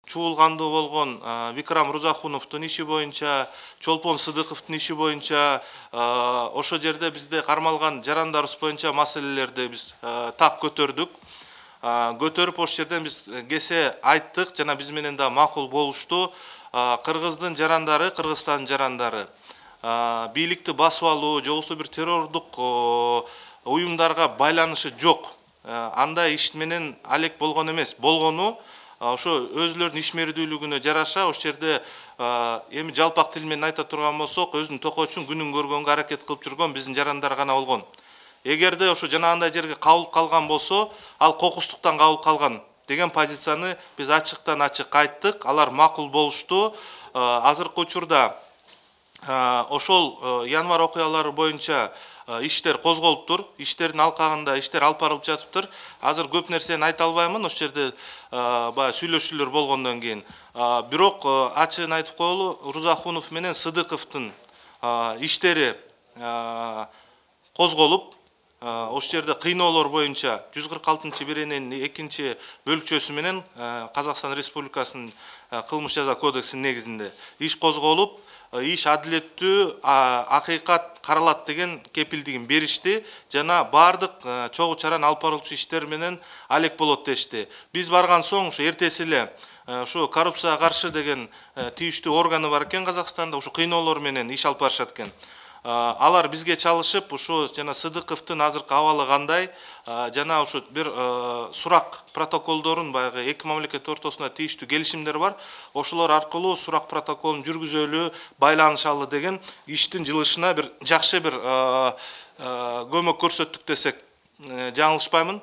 чуулгандуу болгон Викрам Рузахуновдун иши боюнча, Чолпон Сыдыковдун иши боюнча, ошо жерде бизде кармалган жарандарыбыз боюнча маселелерди биз так көтөрдүк. Көтөрүп ошол жерден биз кесе айттык жана биз менен да макул болушту. Кыргыздын жарандары, Кыргызстандын жарандары бийликти басып алуу же болбосо бир террордук уюмдарга байланышы жок. Андай иш менен алек болгон эмес. Болгону ошо өзүлөрүнүн ишмердүүлүгүнө жараша ошол жерде эми жалпак тил менен айта турган болсок, өзүнүн токочун күнүн көргөнгө аракет кылып жүргөн биздин жарандар гана болгон. Эгерде ошо жанагындай жерге кабылып калган болсо, ал кокустуктан кабылып калган деген позицияны биз ачыктан ачык айттык. Алар макул болушту. Азыркы учурда ошол январь окуялары боюнча иштер козголуптур. Иштердин алкагында иштер алып барылып жатыптыр. Азыр көп нерсени айта албаймын, ошол жерде баягы сүйлөшүүлөр болгондон кийин. Бирок ачыгын айтып коелу, Рузахунов менен Сыдыковдун иштери козголуп, ошол жерде кыйноолор боюнча 146-берененин 2-бөлүкчөсү менен Казакстан Республикасынын кылмыш жаза кодексинин негизинде иш козголуп, иш адилеттүү, акыйкат каралат деген кепилдигин беришти жана баардык чогуу чараны алып барылчу иштер менен алек болот дешти. Биз барган соң ушу эртеси эле ушу коррупцияга каршы деген тийиштүү органы бар экен Казакстанда, ушу кыйноолор менен иш алып барышат экен. Алар бизге чалышып, ушу жана Сыдыковдун азыркы абалы кандай, жана ушу бир сурак протоколдорун баягы эки мамлекет ортосунда тийиштүү келишимдер бар. Ошолор аркылуу сурак протоколун жүргүзөлү, байланышалы деген иштин жылышына бир жакшы бир көмөк көрсөттүк десек жаңылышпаймын.